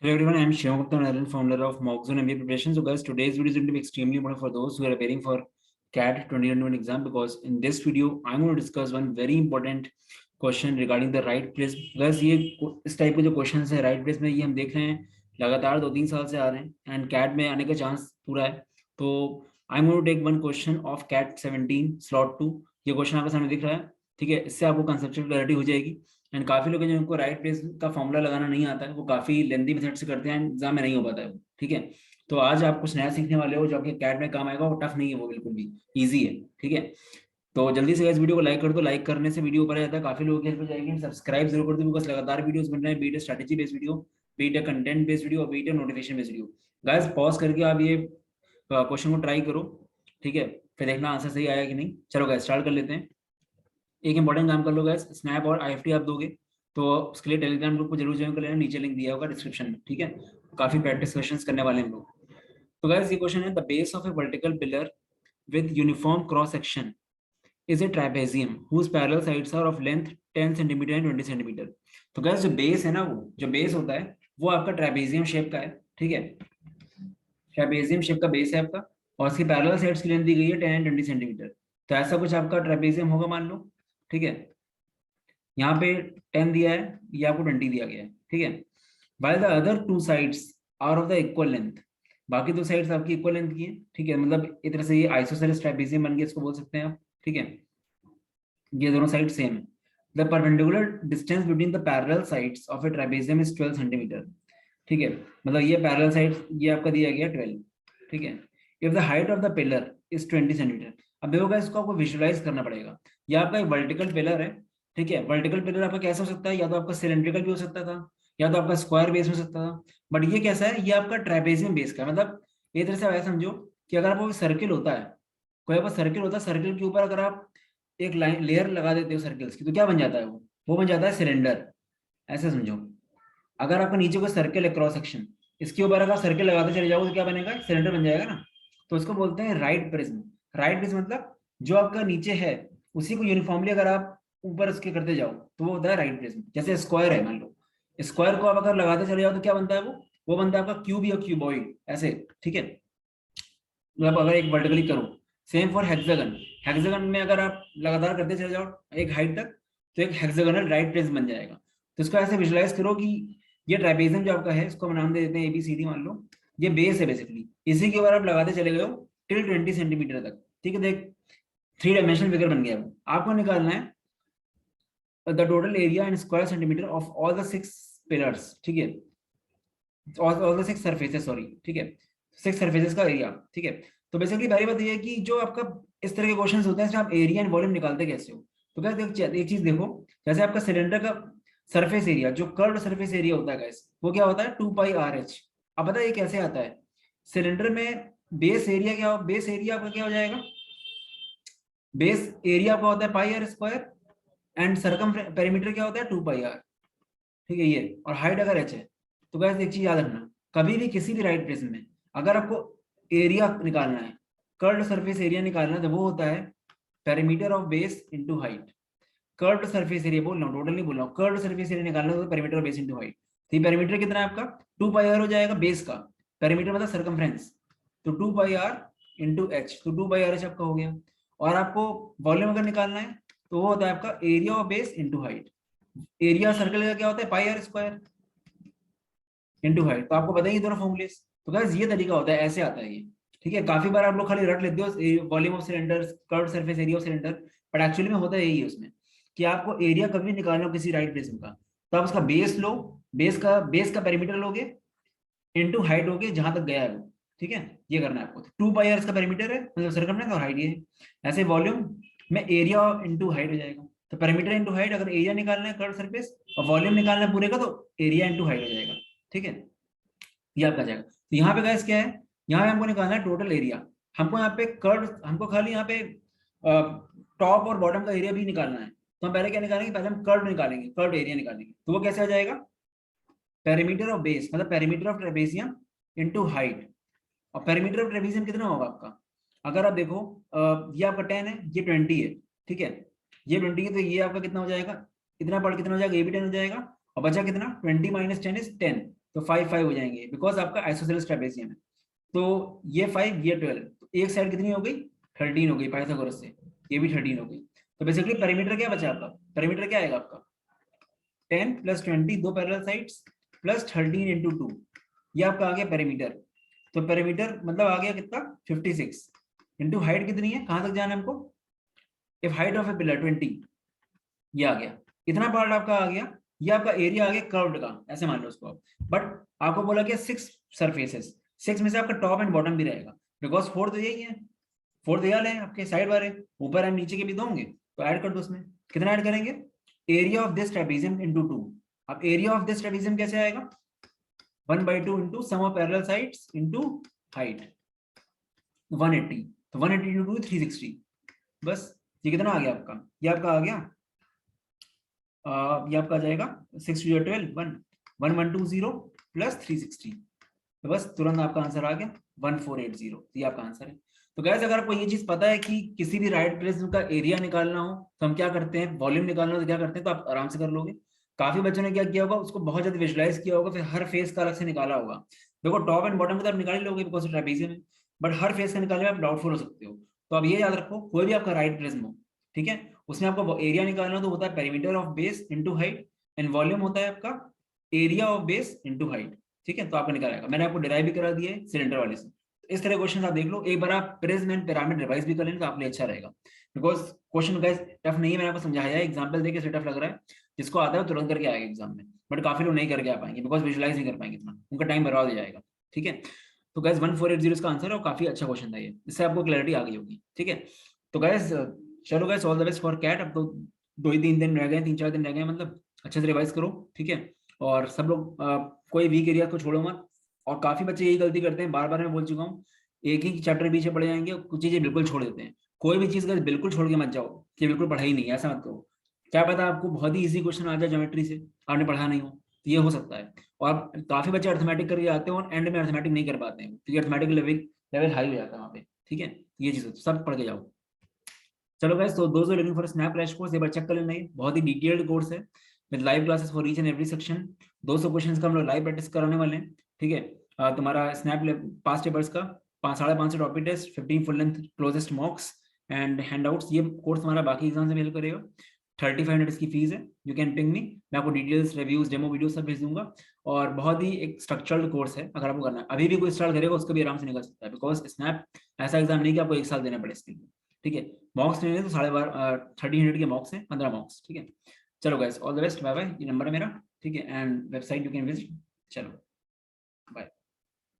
Hello everyone, I am Shivam Gupta, an founder of Mockzone MBA Preparation. So guys, today's video is going to be extremely important for those who are preparing for CAT 2021 exam, because in this video, I'm going to discuss one very important question regarding the right place. Guys, ये इस type के जो question है right place में, ये हम देख रहे हैं लगातार 2-3 साल से आ रहे हैं एंड कैट में आने का चांस पूरा है. तो I am going to take one question of CAT 17 slot 2. ये क्वेश्चन आपके सामने दिख रहा है, ठीक है. इससे आपको कंसेप्चुअल क्लैरिटी हो जाएगी. एंड काफी लोग हैं जिनको राइट प्लेस का फॉर्मूला लगाना नहीं आता है, वो काफी लेंथी मेथड से करते हैं, एग्जाम में नहीं हो पाता है वो, ठीक है. तो आज आप कुछ नया सीखने वाले हो जो आपके कैट में काम आएगा. वो टफ नहीं है, वो बिल्कुल भी इजी है, ठीक है. तो जल्दी से इस वीडियो को लाइक कर दो. लाइक करने से वीडियो ऊपर आ जाता है, काफी लोगों की हेल्प हो जाएगी. सब्सक्राइब जरूर कर दो, बिकॉज लगातार वीडियोस बन रहे हैं, beat strategy based video, beat content based video, beat notification based video. Guys pause करके आप ये क्वेश्चन को ट्राई करो, ठीक है. फिर देखना आंसर सही आया कि नहीं. चलो गाइस स्टार्ट कर लेते हैं. एक इंपॉर्टेंट काम कर लो गाइस, स्नैप और आईएफटी आप दोगे तो उसके लिए टेलीग्राम ग्रुप को जरूर ज्वाइन कर लेना. नीचे लिंक दिया होगा डिस्क्रिप्शन में, ठीक है. काफी प्रैक्टिस क्वेश्चंस करने वाले हैं हम लोग. तो गाइस ये क्वेश्चन है, the base of A vertical pillar with uniform cross section is a trapezium whose parallel sides are of length 10 centimetre and 20 centimetre. तो गाइस जो बेस है ना, वो जो बेस होता है वो आपका ट्रापेजियम शेप का है, ठीक है. ट्रापेजियम शेप का बेस है आपका, और उसकी पैरेलल साइड्स की लेंथ दी गई है 10 एंड 20 सेंटीमीटर. तो ऐसा कुछ आपका ट्रापेजियम होगा मान लो, ठीक है. यहाँ पे 10 दिया है, ये आपको 20 दिया गया है, ठीक है. While the other two sides are of the equal length, बाकी दो साइड्स आपकी इक्वल लेंथ की है, ठीक है. मतलब एक तरह से ये आइसोसेलेस ट्रापेजियम बन गया, इसको बोल सकते हैं आप, ठीक है. ये दोनों साइड सेम है. The perpendicular distance between the parallel sides of A trapezium is 12 centimetre, ठीक है. मतलब ये पैरेलल साइड्स ये आपका दिया गया 12, ठीक है. If the height of the pillar is 20 centimetre. अब देखो इसको आपको विजुअलाइज करना पड़ेगा. ये आपका एक वर्टिकल पिलर है, ठीक है. वर्टिकल पिलर आपका कैसा हो सकता है, या तो आपका सिलेंड्रिकल भी हो सकता था, या तो आपका स्क्वायर बेस हो सकता था. बट ये कैसा है, ये आपका ट्रापेजियम बेस का. मतलब ये तरह से ऐसा समझो कि अगर आपको सर्किल होता है, कोई आपका सर्किल होता है, सर्किल के ऊपर अगर आप एक लाइन लेयर लगा देते हो सर्कल्स की, तो क्या बन जाता है वो बन जाता है सिलेंडर. ऐसे समझो, अगर आपका नीचे कोई सर्कल है क्रॉस सेक्शन, इसके ऊपर अगर सर्कल लगाते चले जाओगे तो क्या बनेगा, सिलेंडर बन जाएगा ना. तो इसको बोलते हैं राइट प्रिज्म. राइट प्रिज्म मतलब जो आपका नीचे है उसी को यूनिफॉर्मली अगर आप ऊपर उसके करते जाओ तो वो होता है राइट प्रिज्म. जैसे स्क्वायर है, मान लो स्क्वायर को आप अगर लगाते चले जाओ तो क्या बनता है वो बनता है आपका क्यूब या क्यूबॉइड, ऐसे, ठीक है. मतलब अगर एक वर्टिकली करो. Same for hexagon. हेक्सागन में अगर आप लगातार करते चले जाओ एक हाइट तक, तो एक हेक्सागोनल राइट प्रिज्म बन जाएगा. तो इसको ऐसे विजुलाइज करो कि ये ट्रापेजियम जो आपका है, इसको हम नाम दे देते हैं एबीसीडी मान लो. ये बेस है बेसिकली, इसी के ऊपर आप लगाते चले गए हो टिल 20 सेंटीमीटर तक, ठीक है. देख 3 डायमेंशनल फिगर बन गया. वो आपको निकालना है the total area in square centimetre of all the 6 pillars, ठीक है. ऑल द 6 सरफेसेस, सॉरी, ठीक है. 6 सरफेसेस का एरिया, ठीक है. तो बेसिकली पहली बात ये है कि जो आपका इस तरह के क्वेश्चंस होते हैं इसमें आप एरिया एंड वॉल्यूम निकालते कैसे हो. तो क्या एक चीज देखो, जैसे आपका सिलेंडर का सरफेस एरिया, जो कर्व सरफेस एरिया होता है गाइस, वो क्या होता है 2πRh. अब पता है ये कैसे आता है. सिलेंडर में बेस एरिया क्या, बेस एरिया आपका क्या हो जाएगा, बेस एरिया आपका होता है πr² एंड सर्कम पेरीमीटर क्या होता है 2πr, ठीक है. ये और हाइट अगर h है. तो गाइस एक चीज याद रखना, कभी भी किसी भी राइट प्रिज्म में अगर आपको एरिया निकालना है, कर्व्ड सरफेस एरिया निकालना है, तो वो होता है perimeter of base into height. Curved surface area बोल रहा हूँ, टोटल नहीं बोल रहा हूँ. कर्व्ड सरफेस एरिया निकालना है तो perimeter of base into height. तो ये पेरीमीटर कितना है आपका 2πr हो जाएगा बेस का. पेरीमीटर मतलब सर्कमफ्रेंस, तो 2πr इनटू h, तो 2πrh आपका हो गया. और आपको वॉल्यूम अगर निकालना है तो वो होता है आपका area of base into height. Area circle का क्या होता है πr² इनटू हाइट. तो आपको बताइए दोनों फॉर्मूले. तो गाइस ये तरीका होता है, ऐसे आता है ये, ठीक है. काफी बार आप लोग खाली रट लेते हो volume of cylinder, curved surface area of cylinder, but actually में होता है यही है उसमें कि आपको एरिया कभी निकालना हो किसी राइट प्रिज्म का, तो आप उसका बेस लो, बेस का पेरीमीटर लोगे इनटू हाइट होगे जहां तक गया है वो, ठीक है. ये करना है आपको. 2πr इसका पेरीमीटर है, मतलब सर्कमफ्रेंस, और हाइट ये है. ऐसे वॉल्यूम में एरिया इनटू हाइट हो जाएगा. तो पेरीमीटर इनटू हाइट, अगर एरिया निकालना है कर्व्ड सरफेस और वॉल्यूम निकालना है पूरे का, तो एरिया इनटू हाइट हो जाएगा, ठीक है. ये आपका जाएगा. तो यहाँ पे गाइस क्या है, यहाँ पे हमको निकालना है टोटल एरिया. हमको यहाँ पे कर्व, हमको खाली यहाँ पे टॉप और बॉटम का एरिया भी निकालना है. तो हम पहले क्या निकालेंगे, पहले हम कर्व निकालेंगे, कर्व एरिया निकालेंगे. तो वो कैसे आ जाएगा, पेरीमीटर ऑफ बेस मतलब perimeter of trapezium into height. और पेरीमीटर ऑफ ट्रेपेजियम कितना होगा आपका, अगर आप देखो ये आपका 10 है, ये 20 है, ठीक है. ये 20 है, तो ये आपका कितना हो जाएगा, इतना पढ़ कितना हो जाएगा, ये भी 10 हो जाएगा. और बचा कितना, 20 - 10 इज 10. तो 5 5 हो जाएंगे बिकॉज आपका आइसोसेलेस ट्रेपेजियम है। तो ये 5 ये 12, तो एक साइड कितनी हो गई 13 हो गई पाइथागोरस से, ये भी 13 हो गई। तो बेसिकली पेरीमीटर क्या बचा आपका, पेरीमीटर क्या आएगा आपका 10 + 20 दो पैरेलल साइड्स प्लस 13 × 2, ये आपका आ गया पेरीमीटर। तो पेरीमीटर मतलब आ गया कितना 56 इंटू हाइट कितनी है, कहां तक जाना है हमको, if height of A pillar 20, ये आ गया, इतना पार्ट आपका आ गया, ये आपका एरिया आ गया कर्व्ड का, ऐसे मान लो उसको आप। बट आपको बोला कि 6 सरफेसेस, 6 में से आपका टॉप एंड बॉटम भी रहेगा, बिकॉज 4 तो यही है, 4 तो यार है आपके साइड वाले, ऊपर एंड नीचे के भी दोगे, तो ऐड कर दो उसमें, कितना ऐड करेंगे, area of this trapezium into 2। अब एरिया ऑफ दिस ट्रेपेजियम कैसे आएगा, 1/2 into sum of parallel sides into height 180, तो 180 × 2 360, बस ये कितना आ गया आपका, ये आपका आ गया ये आपका आ जाएगा 6 × 12 1 1120 प्लस 360, तो बस तुरंत आपका आंसर आ गया 1480, ये आपका आंसर है। तो गैस अगर आपको ये चीज पता है कि किसी भी राइट प्रिज्म का एरिया निकालना हो तो हम क्या करते हैं, वॉल्यूम निकालना हो तो क्या करते हैं, तो आप आराम से कर लोगे। काफी बच्चों ने क्या किया होगा, उसको बहुत ज्यादा विजुलाइज किया होगा, फिर हर फेस का अलग से निकाला होगा। देखो टॉप एंड बॉटम को तो आप निकाल ही लोगे बिकॉज ट्रेपेजियम है, बट हर फेस का निकालने में आप डाउटफुल हो सकते हो। तो आप ये याद रखो, कोई भी आपका राइट प्रिज्म हो, ठीक है, उसमें आपको एरिया निकालना तो होता है perimeter of base into height, and volume होता है आपका area of base into height, ठीक है। तो आपको निकालेगा, मैंने आपको डिराइव भी करा दिया है सिलेंडर वाले से। इस तरह क्वेश्चन आप देख लो, एक बार आप प्रिज्म एंड पिरामिड रिवाइज भी कर लेंगे तो आपके लिए अच्छा रहेगा, बिकॉज क्वेश्चन गाइस टफ नहीं है, मैंने आपको समझाया है, एग्जांपल देके से टफ लग रहा है, जिसको आता है वो तुरंत करके आएगा एग्जाम में, बट काफी लोग नहीं करके आ पाएंगे बिकॉज विजुलाइज नहीं कर पाएंगे इतना, उनका टाइम बर्बाद हो जाएगा, ठीक है। तो गाइस 1480 इसका आंसर है और काफी अच्छा क्वेश्चन था ये, इससे आपको क्लैरिटी आ गई होगी, ठीक है। तो गाइस चलो guys, all the best for CAT. अब तो 2 ही 3 दिन रह गए, 3 4 दिन रह गए, मतलब अच्छे से रिवाइज करो, ठीक है। और सब लोग कोई वीक एरिया को छोड़ो मत, और काफी बच्चे यही गलती करते हैं, बार बार मैं बोल चुका हूँ, एक ही चैप्टर पीछे पढ़े जाएंगे, कुछ चीजें बिल्कुल छोड़ देते हैं। कोई भी चीज अगर बिल्कुल छोड़ के मत जाओ कि बिल्कुल पढ़ा ही नहीं, ऐसा मत करो। क्या पता आपको बहुत ही इजी क्वेश्चन आ जाए ज्योमेट्री से, आपने पढ़ा नहीं हो, तो ये हो सकता है। और काफी बच्चे अर्थमेटिक करके आते हैं और एंड में अर्थमेटिक नहीं कर पाते हैं, क्योंकि अर्थमेटिक लेवल हाई हो जाता है वहाँ पे, ठीक है। ये चीज सब पढ़ के जाओ। चलो गाइस, तो दोस्तों looking for snap crash course, एक बार चेक कर लेना, ये बहुत ही डिटेल्ड कोर्स है with live classes for each and every section. 200 questions का हम लोग लाइव प्रैक्टिस कराने वाले हैं, ठीक है। तुम्हारा स्नैप पास्ट पेपर्स का 550 topic test, 15 full length closest mocks and handouts, ये कोर्स हमारा बाकी एग्जाम से हेल्प करेगा। 3500 इसकी फीस है, यू कैन पिंग मी, मैं आपको डिटेल्स रिव्यूज डेमो वीडियो सब भेज दूंगा। और बहुत ही एक स्ट्रक्चर्ड कोर्स है, अगर आपको करना है, अभी भी कोई स्टार्ट करेगा उसको भी आराम से निकल सकता है, बिकॉज स्नैप ऐसा एग्जाम नहीं कि आपको 1 साल देना पड़े इसके लिए, ठीक है। मॉक्स लेने तो 1300 के मॉक्स हैं, 15 मॉक्स, ठीक है। चलो guys, all the best, bye bye, ये नंबर है मेरा, ठीक है, and website you can visit. चलो बाय।